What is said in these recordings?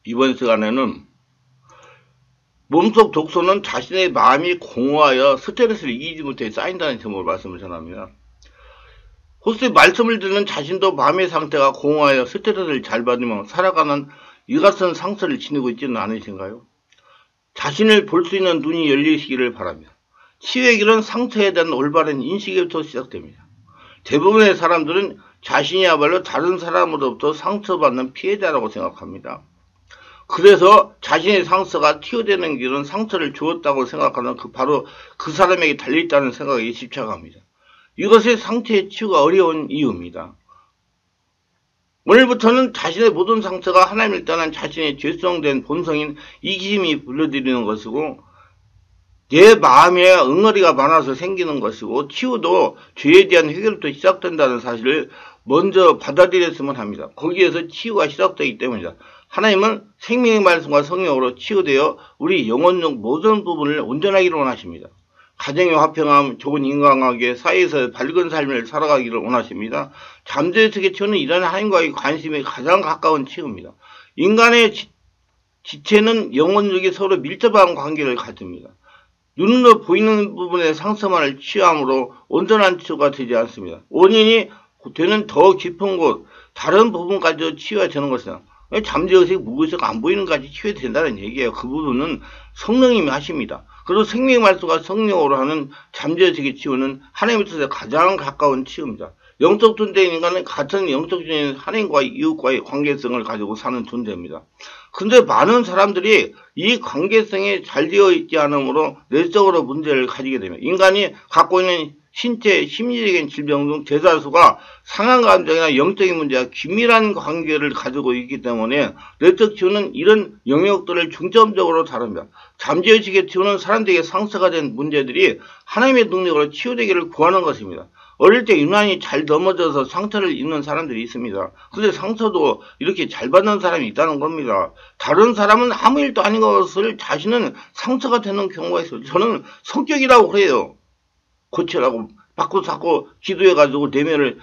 이번 시간에는 몸속 독소는 자신의 마음이 공허하여 스트레스를 이기지 못해 쌓인다는 제목으로 말씀을 전합니다. 혹시 말씀을 듣는 자신도 마음의 상태가 공허하여 스트레스를 잘 받으며 살아가는 이 같은 상태를 지니고 있지는 않으신가요? 자신을 볼 수 있는 눈이 열리시기를 바랍니다. 치유의 길은 상태에 대한 올바른 인식에부터 시작됩니다. 대부분의 사람들은 자신이야말로 다른 사람으로부터 상처받는 피해자라고 생각합니다. 그래서 자신의 상처가 치유되는 길은 상처를 주었다고 생각하는 바로 그 사람에게 달려있다는 생각에 집착합니다. 이것이 상처의 치유가 어려운 이유입니다. 오늘부터는 자신의 모든 상처가 하나님을 떠난 자신의 죄성된 본성인 이기심이 불러들이는 것이고, 내 마음에 응어리가 많아서 생기는 것이고, 치유도 죄에 대한 해결부터 시작된다는 사실을 먼저 받아들였으면 합니다. 거기에서 치유가 시작되기 때문이다. 하나님은 생명의 말씀과 성령으로 치유되어 우리 영혼적 모든 부분을 온전하기를 원하십니다. 가정의 화평함, 좋은 인간관계, 사회에서 밝은 삶을 살아가기를 원하십니다. 잠재의 세계 치유는 이런 하나님과의 관심에 가장 가까운 치유입니다. 인간의 지체는 영혼적이 서로 밀접한 관계를 가집니다. 눈으로 보이는 부분의 상처만을 치유함으로 온전한 치유가 되지 않습니다. 원인이 되는 더 깊은 곳, 다른 부분까지도 치유가 되는 것이다. 잠재의식, 무의식 안 보이는 것까지 치유된다는 얘기예요. 그 부분은 성령님이 하십니다. 그리고 생명의 말씀과 성령으로 하는 잠재의식의 치유는 하나님의 뜻에 가장 가까운 치유입니다. 영적 존재인 인간은 같은 영적 존재인 하나님과의 이웃과의 관계성을 가지고 사는 존재입니다. 근데 많은 사람들이 이 관계성이 잘 되어 있지 않으므로 내적으로 문제를 가지게 됩니다. 인간이 갖고 있는 신체, 심리적인 질병 등 대다수가 상한 감정이나 영적인 문제와 긴밀한 관계를 가지고 있기 때문에 내적 치유는 이런 영역들을 중점적으로 다룹니다. 잠재의식의 치유는 사람들에게 상처가 된 문제들이 하나님의 능력으로 치유되기를 구하는 것입니다. 어릴 때 유난히 잘 넘어져서 상처를 입는 사람들이 있습니다. 근데 상처도 이렇게 잘 받는 사람이 있다는 겁니다. 다른 사람은 아무 일도 아닌 것을 자신은 상처가 되는 경우가 있어요. 저는 성격이라고 그래요. 고치라고 바꾸고 기도해가지고 내면을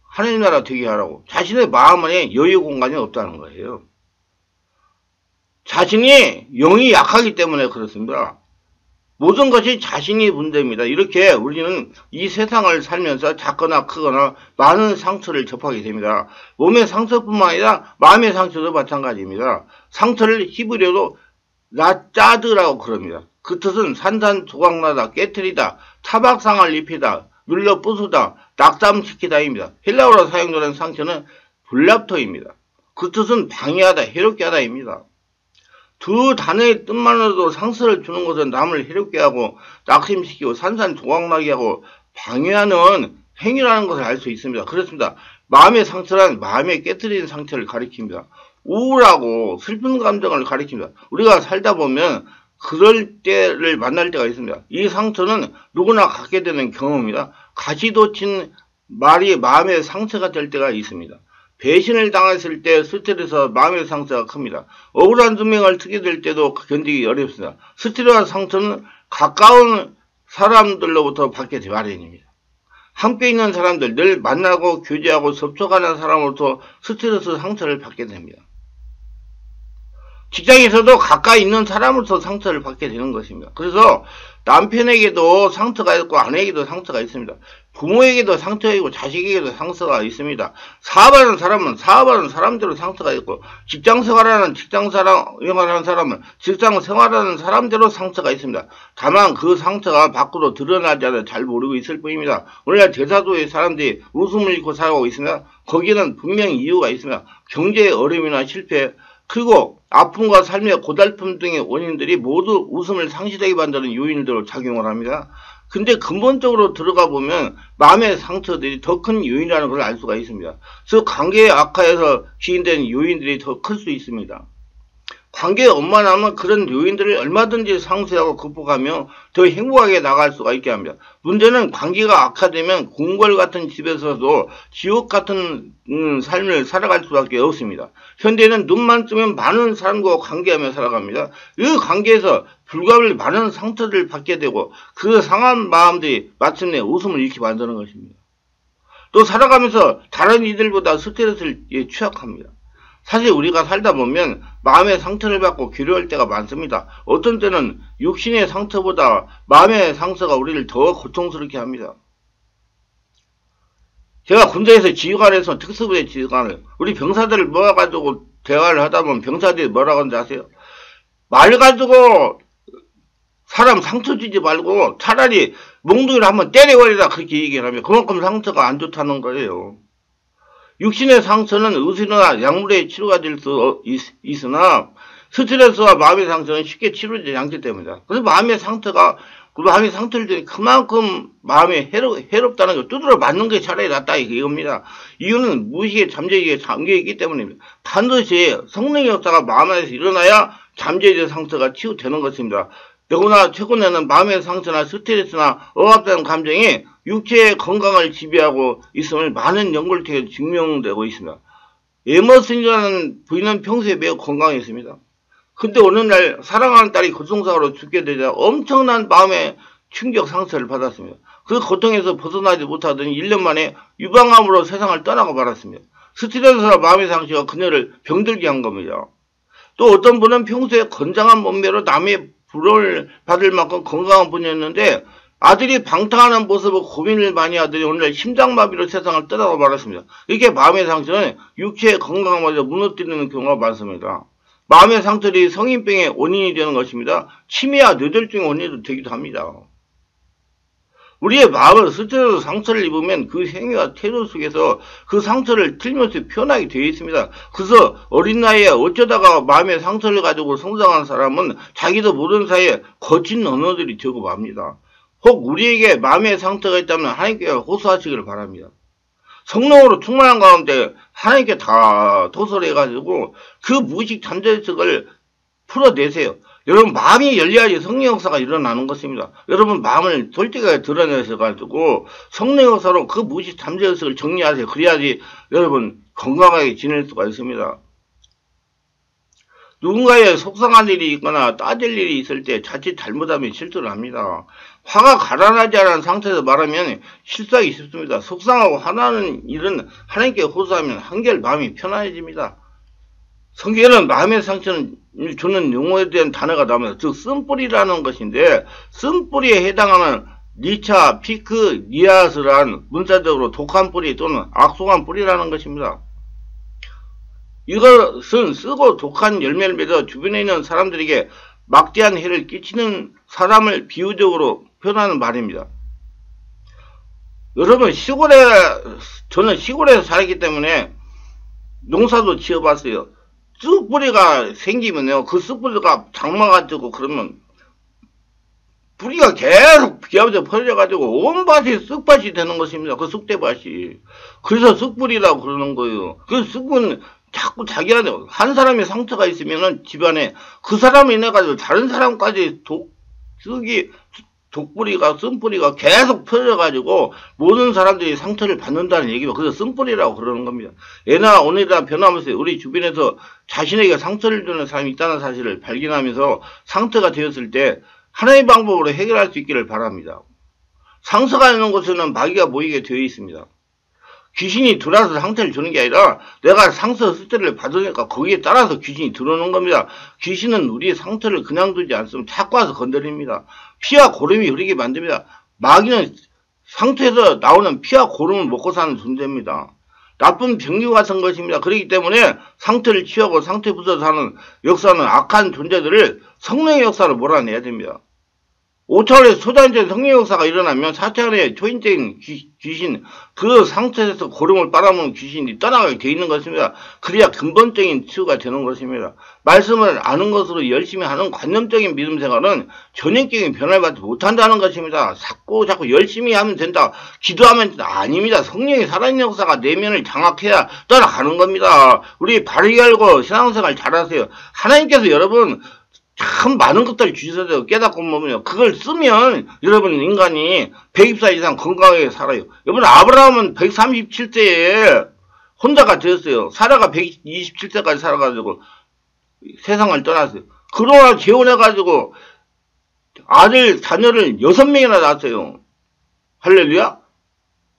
하나님 나라 되게 하라고. 자신의 마음 안에 여유 공간이 없다는 거예요. 자신이 영이 약하기 때문에 그렇습니다. 모든 것이 자신이 문제입니다. 이렇게 우리는 이 세상을 살면서 작거나 크거나 많은 상처를 접하게 됩니다. 몸의 상처뿐만 아니라 마음의 상처도 마찬가지입니다. 상처를 씹으려도 짜드라고 그럽니다. 그 뜻은 산산조각나다, 깨트리다, 타박상을 입히다, 눌러 부수다, 낙담시키다입니다. 헬라어로 사용되는 상처는 블랍토입니다. 그 뜻은 방해하다, 해롭게 하다입니다. 두 단어의 뜻만으로도 상처를 주는 것은 남을 해롭게 하고 낙심시키고 산산조각나게 하고 방해하는 행위라는 것을 알 수 있습니다. 그렇습니다. 마음의 상처란 마음에 깨트리는 상처를 가리킵니다. 우울하고 슬픈 감정을 가리킵니다. 우리가 살다 보면 그럴 때를 만날 때가 있습니다. 이 상처는 누구나 갖게 되는 경험입니다. 가시돋친 말이 마음의 상처가 될 때가 있습니다. 배신을 당했을 때 스트레스, 마음의 상처가 큽니다. 억울한 누명을 트게 될 때도 견디기 어렵습니다. 스트레스와 상처는 가까운 사람들로부터 받게 되 마련입니다. 함께 있는 사람들, 늘 만나고 교제하고 접촉하는 사람으로부터 스트레스 상처를 받게 됩니다. 직장에서도 가까이 있는 사람으로서 상처를 받게 되는 것입니다. 그래서 남편에게도 상처가 있고 아내에게도 상처가 있습니다. 부모에게도 상처가 있고 자식에게도 상처가 있습니다. 사업하는 사람은 사업하는 사람대로 상처가 있고 직장 생활하는 사람은 직장 생활하는 사람대로 상처가 있습니다. 다만 그 상처가 밖으로 드러나지 않아 잘 모르고 있을 뿐입니다. 오늘날 대다수의 사람들이 웃음을 잃고 살아가고 있습니다. 거기에는 분명히 이유가 있습니다. 경제의 어려움이나 실패, 그리고 아픔과 삶의 고달픔 등의 원인들이 모두 웃음을 상실하게 만드는 요인으로 작용을 합니다. 근데 근본적으로 들어가 보면 마음의 상처들이 더 큰 요인이라는 걸 알 수가 있습니다. 즉 관계의 악화에서 기인된 요인들이 더 클 수 있습니다. 관계에 원만하면 그런 요인들을 얼마든지 상쇄하고 극복하며 더 행복하게 나갈 수가 있게 합니다. 문제는 관계가 악화되면 궁궐 같은 집에서도 지옥 같은 삶을 살아갈 수밖에 없습니다. 현대는 눈만 뜨면 많은 사람과 관계하며 살아갑니다. 이 관계에서 불가별 많은 상처를 받게 되고 그 상한 마음들이 마침내 웃음을 잃게 만드는 것입니다. 또 살아가면서 다른 이들보다 스트레스를 취약합니다. 사실 우리가 살다 보면 마음의 상처를 받고 괴로울 때가 많습니다. 어떤 때는 육신의 상처보다 마음의 상처가 우리를 더 고통스럽게 합니다. 제가 군대에서 지휘관에서 특수부대 지휘관을 우리 병사들을 모아가지고 대화를 하다 보면 병사들이 뭐라고 하는지 아세요? 말 가지고 사람 상처 주지 말고 차라리 몽둥이를 한번 때려버리라 그렇게 얘기를 하면 그만큼 상처가 안 좋다는 거예요. 육신의 상처는 의술이나 약물의 치료가 될 수 있으나 스트레스와 마음의 상처는 쉽게 치료되지 않기 때문이다. 그래서 마음의 상처를 주니 그만큼 마음에 해롭다는 걸 두드려 맞는 게 차라리 낫다 이겁니다. 이유는 무의식의 잠재기에 잠겨있기 때문입니다. 반드시 성령의 역사가 마음 안에서 일어나야 잠재된 상처가 치유되는 것입니다. 더구나 최근에는 마음의 상처나 스트레스나 억압되는 감정이 육체의 건강을 지배하고 있음을 많은 연구를 통해 증명되고 있습니다. 에머슨이라는 부인은 평소에 매우 건강했습니다. 근데 어느 날 사랑하는 딸이 교통사고로 죽게 되자 엄청난 마음의 충격 상처를 받았습니다. 그 고통에서 벗어나지 못하더니 1년 만에 유방암으로 세상을 떠나고 말았습니다. 스트레스와 마음의 상처가 그녀를 병들게 한 겁니다. 또 어떤 분은 평소에 건장한 몸매로 남의 부러움을 받을 만큼 건강한 분이었는데 아들이 방탕하는 모습을 고민을 많이 하더니 오늘날 심장마비로 세상을 떠나고 말았습니다. 이렇게 마음의 상처는 육체의 건강마저 무너뜨리는 경우가 많습니다. 마음의 상처들이 성인병의 원인이 되는 것입니다. 치매와 뇌졸중의 원인도 되기도 합니다. 우리의 마음은 스트레스 상처를 입으면 그 행위와 태도 속에서 그 상처를 틀림없이 표현하게 되어 있습니다. 그래서 어린 나이에 어쩌다가 마음의 상처를 가지고 성장한 사람은 자기도 모르는 사이에 거친 언어들이 되고 맙니다. 혹 우리에게 마음의 상처가 있다면 하나님께 호소하시기를 바랍니다. 성령으로 충만한 가운데 하나님께 다 도설해가지고 그 무의식 잠재의식을 풀어내세요. 여러분 마음이 열려야지 성령 역사가 일어나는 것입니다. 여러분 마음을 솔직하게 드러내셔가지고 성령 역사로 그 무의식 잠재의식을 정리하세요. 그래야지 여러분 건강하게 지낼 수가 있습니다. 누군가의 속상한 일이 있거나 따질 일이 있을 때 자칫 잘못하면 실수를 합니다. 화가 가라앉지 않은 상태에서 말하면 실수하기 쉽습니다. 속상하고 화나는 일은 하나님께 호소하면 한결 마음이 편안해집니다. 성경에는 마음의 상처는 주는 용어에 대한 단어가 나옵니다. 즉 쓴뿌리라는 것인데 쓴뿌리에 해당하는 리차, 피크, 니아스란 문자적으로 독한 뿌리 또는 악송한 뿌리라는 것입니다. 이것은 쓰고 독한 열매를 맺어 주변에 있는 사람들에게 막대한 해를 끼치는 사람을 비유적으로 표현하는 말입니다. 여러분 저는 시골에서 살았기 때문에 농사도 지어봤어요. 쑥뿌리가 생기면요, 그 쑥뿌리가 장마가지고 그러면 뿌리가 계속 비하면서 퍼져가지고 온 밭이 쑥밭이 되는 것입니다. 그 쑥대밭이. 그래서 쑥뿌리라고 그러는 거예요. 그 쑥은 자꾸 자기한테 한 사람의 상처가 있으면은 집안에 그 사람이 인해가지고 다른 사람까지 독뿌리가 쓴뿌리가 계속 퍼져가지고 모든 사람들이 상처를 받는다는 얘기죠. 그래서 쓴뿌리라고 그러는 겁니다. 예나 오늘이나 변함없이 우리 주변에서 자신에게 상처를 주는 사람이 있다는 사실을 발견하면서 상처가 되었을 때 하나의 방법으로 해결할 수 있기를 바랍니다. 상처가 있는 곳에는 마귀가 모이게 되어 있습니다. 귀신이 들어와서 상처를 주는 게 아니라 내가 상처 스트레스를 받으니까 거기에 따라서 귀신이 들어오는 겁니다. 귀신은 우리의 상처를 그냥 두지 않으면 자꾸 와서 건드립니다. 피와 고름이 흐르게 만듭니다. 마귀는 상처에서 나오는 피와 고름을 먹고 사는 존재입니다. 나쁜 병기 같은 것입니다. 그렇기 때문에 상처를 취하고 상처 부숴서 사는 역사는 악한 존재들을 성령의 역사로 몰아내야 됩니다. 5차원의 초자연적인 성령 역사가 일어나면 4차원의 초인적인 귀신, 그 상태에서 고름을 빨아먹는 귀신이 떠나가게 되어 있는 것입니다. 그래야 근본적인 치유가 되는 것입니다. 말씀을 아는 것으로 열심히 하는 관념적인 믿음 생활은 전인격인 변화를 받지 못한다는 것입니다. 자꾸 열심히 하면 된다, 기도하면 된다. 아닙니다. 성령의 살아있는 역사가 내면을 장악해야 떠나가는 겁니다. 우리 바르게 알고 신앙생활 잘하세요. 하나님께서 여러분 참 많은 것들을 주셔서 깨닫고 보면요, 그걸 쓰면 여러분 인간이 124 이상 건강하게 살아요. 여러분 아브라함은 137세에 혼자가 되었어요. 사라가 127세까지 살아가지고 세상을 떠났어요. 그러나 재혼해가지고 아들 자녀를 6명이나 낳았어요. 할렐루야.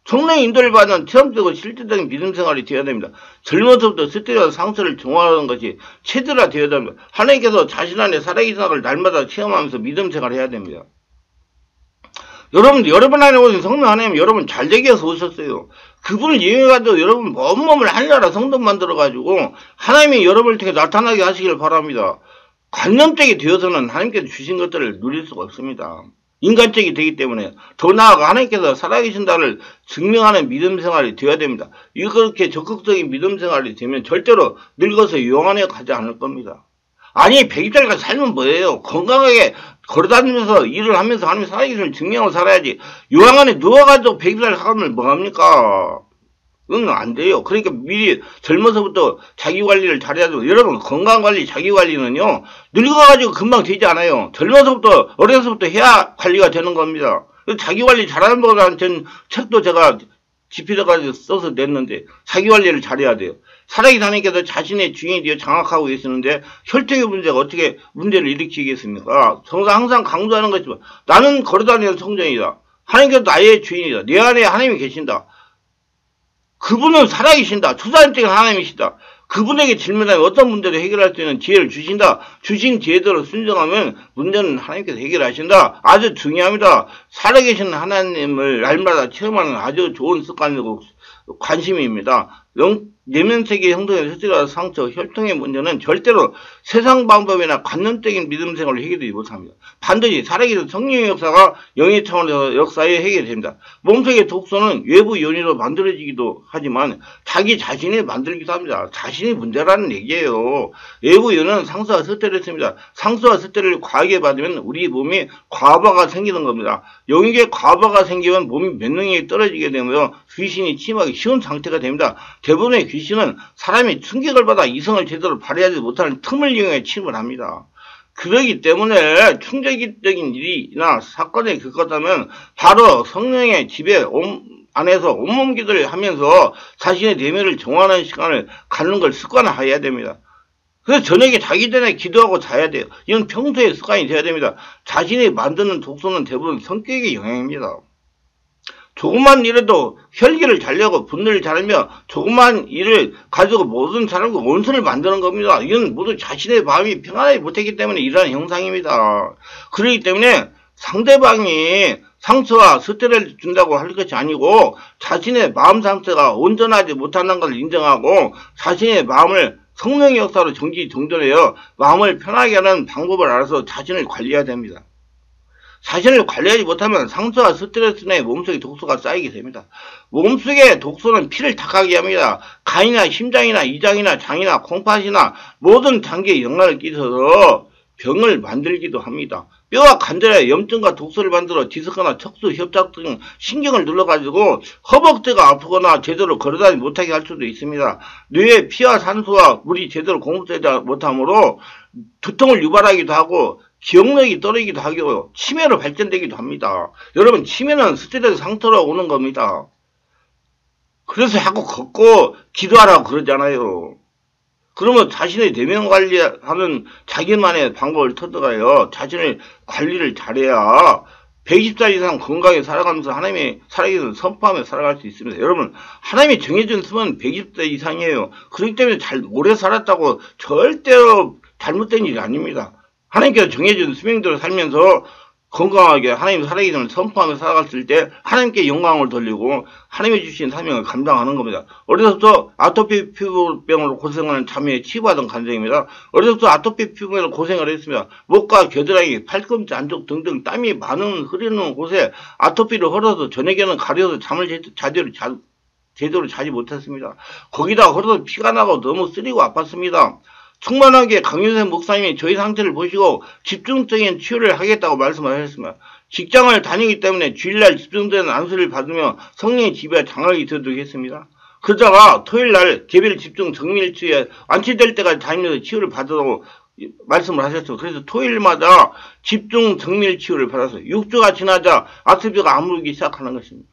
성령의 인도를 받는 체험적으로 실질적인 믿음 생활이 되어야 됩니다. 젊어서부터 스트레스와 상처를 정화하는 것이 체질화 되어야 됩니다. 하나님께서 자신 안에 살아계신 생활을 날마다 체험하면서 믿음 생활을 해야 됩니다. 여러분 안에 오신 성령 하나님 여러분 잘 되게 해서 오셨어요. 그분을 이용해가지고 여러분 온몸을 하늘나라 성전 만들어가지고 하나님이 여러분을 통해 나타나게 하시길 바랍니다. 관념적이 되어서는 하나님께서 주신 것들을 누릴 수가 없습니다. 인간적이 되기 때문에 더 나아가 하나님께서 살아계신다를 증명하는 믿음 생활이 되어야 됩니다. 이렇게 적극적인 믿음 생활이 되면 절대로 늙어서 영원에 가지 않을 겁니다. 아니 100살까지 살면 뭐예요? 건강하게 걸어다니면서 일을 하면서 하나님 살아계심을 증명하고 살아야지. 요양 안에 누워가지고 100살 살면 뭐합니까? 그건 안 돼요. 그러니까 미리 젊어서부터 자기관리를 잘해야 되고, 여러분 건강관리 자기관리는요 늙어가지고 금방 되지 않아요. 젊어서부터 어려서부터 해야 관리가 되는 겁니다. 자기관리 잘하는 법이라는 전 책도 제가 집필해가지고 써서 냈는데 자기관리를 잘해야 돼요. 살아계신 하나님께서 자신의 주인이 되어 장악하고 계시는데 혈통의 문제가 어떻게 문제를 일으키겠습니까? 성서 항상 강조하는 것이지만 나는 걸어다니는 성전이다. 하나님께서 나의 주인이다. 내 안에 하나님이 계신다. 그분은 살아계신다. 투사적인 하나님이시다. 그분에게 질문하면 어떤 문제도 해결할 수 있는 지혜를 주신다. 주신 지혜대로 순종하면 문제는 하나님께서 해결하신다. 아주 중요합니다. 살아계신 하나님을 날마다 체험하는 아주 좋은 습관이고 관심입니다. 내면세계 형성의 스트레스와 상처, 혈통의 문제는 절대로 세상 방법이나 관념적인 믿음 생활을 해결되지 못합니다. 반드시 살아계신 성령의 역사가 영의 차원에서 역사에 해결됩니다. 몸속의 독소는 외부 요인으로 만들어지기도 하지만 자기 자신이 만들기도 합니다. 자신이 문제라는 얘기예요. 외부 요인은 상처와 스트레스입니다. 상처와 스트레스를 과하게 받으면 우리 몸이 과부하가 생기는 겁니다. 영역에 과부하가 생기면 몸이 면역력이 떨어지게 되며 귀신이 침하기 쉬운 상태가 됩니다. 대부분의 귀신은 사람이 충격을 받아 이성을 제대로 발휘하지 못하는 틈을 이용해 침을 합니다. 그러기 때문에 충격적인 일이나 사건을 겪었다면 바로 성령의 집에 안에서 온몸 기도를 하면서 자신의 내면을 정화하는 시간을 갖는 걸 습관화해야 됩니다. 그래서 저녁에 자기 전에 기도하고 자야 돼요. 이건 평소에 습관이 돼야 됩니다. 자신이 만드는 독소는 대부분 성격의 영향입니다. 조그만 일에도 혈기를 잘내고 분노를 잘하며 조그만 일을 가지고 모든 사람과 원수를 만드는 겁니다. 이건 모두 자신의 마음이 평안하지 못했기 때문에 일어나는 형상입니다. 그렇기 때문에 상대방이 상처와 스트레스를 준다고 할 것이 아니고 자신의 마음 상태가 온전하지 못한다는 걸 인정하고 자신의 마음을 성령의 역사로 정지정돈하여 마음을 편하게 하는 방법을 알아서 자신을 관리해야 됩니다. 자신을 관리하지 못하면 상처와 스트레스 내 몸속에 독소가 쌓이게 됩니다. 몸속에 독소는 피를 탁하게 합니다. 간이나 심장이나 이장이나 장이나 콩팥이나 모든 장기에 영향을 끼쳐서 병을 만들기도 합니다. 뼈와 관절에 염증과 독소를 만들어 디스크나 척수, 협착 등 신경을 눌러가지고 허벅지가 아프거나 제대로 걸어다니지 못하게 할 수도 있습니다. 뇌에 피와 산소와 물이 제대로 공급되지 못하므로 두통을 유발하기도 하고 기억력이 떨어지기도 하고 치매로 발전되기도 합니다. 여러분 치매는 스트레스 상태로 오는 겁니다. 그래서 자꾸 걷고 기도하라고 그러잖아요. 그러면 자신의 내면 관리하는 자기만의 방법을 터득하여 자신의 관리를 잘해야 120살 이상 건강하게 살아가면서 하나님의 살아계신 선포하며 살아갈 수 있습니다. 여러분 하나님이 정해준 수명은 120세 이상이에요. 그렇기 때문에 오래 살았다고 절대로 잘못된 일이 아닙니다. 하나님께서 정해준 수명대로 살면서 건강하게 하나님 살아계심을 선포하며 살아갔을 때 하나님께 영광을 돌리고 하나님이 주신 사명을 감당하는 겁니다. 어려서부터 아토피 피부병으로 고생하는 자매에 치유받은 간증입니다. 어려서부터 아토피 피부병으로 고생을 했습니다. 목과 겨드랑이, 팔꿈치 안쪽 등등 땀이 많은 흐르는 곳에 아토피를 흘러서 저녁에는 가려서 잠을 제대로 자지 못했습니다. 거기다 흘러서 피가 나고 너무 쓰리고 아팠습니다. 충만하게 강윤세 목사님이 저희 상태를 보시고 집중적인 치유를 하겠다고 말씀하셨습니다. 직장을 다니기 때문에 주일날 집중되는 안수를 받으며 성령의 지배와 장악이 되도록 했습니다. 그러다가 토요일날 개별 집중 정밀치유에 완치될 때까지 다니면서 치유를 받으라고 말씀을 하셨죠. 그래서 토요일마다 집중 정밀치유를 받아서 6주가 지나자 아토피가 아물기 시작하는 것입니다.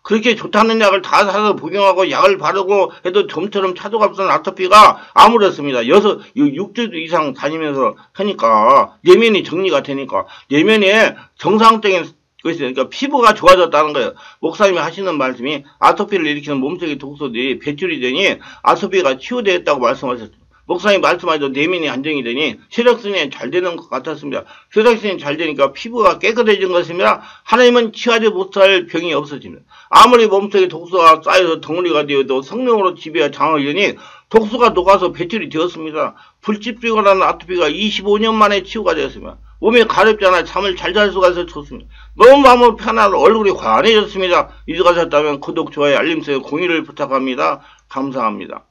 그렇게 좋다는 약을 다 사서 복용하고 약을 바르고 해도 좀처럼 차도가 없던 아토피가 아물었습니다. 6주 이상 다니면서 하니까 내면이 정리가 되니까 내면에 정상적인 그러니까 피부가 좋아졌다는 거예요. 목사님이 하시는 말씀이 아토피를 일으키는 몸속의 독소들이 배출이 되니 아토피가 치유되었다고 말씀하셨습니다. 목사님 말씀하셔도 내면이 안정이 되니 혈액순환이 잘 되는 것 같았습니다. 혈액순환이 잘 되니까 피부가 깨끗해진 것입니다. 하나님은 치유하지 못할 병이 없어집니다. 아무리 몸속에 독소가 쌓여서 덩어리가 되어도 성령으로 지배와 장을 이으니 독소가 녹아서 배출이 되었습니다. 불치피곤한 아토피가 25년 만에 치유가 되었습니다. 몸이 가렵잖아요. 잠을 잘 잘 수가 있어서 좋습니다. 너무 마음을 편하고 얼굴이 환해졌습니다. 이제 가셨다면 구독, 좋아요, 알림 설정, 공유를 부탁합니다. 감사합니다.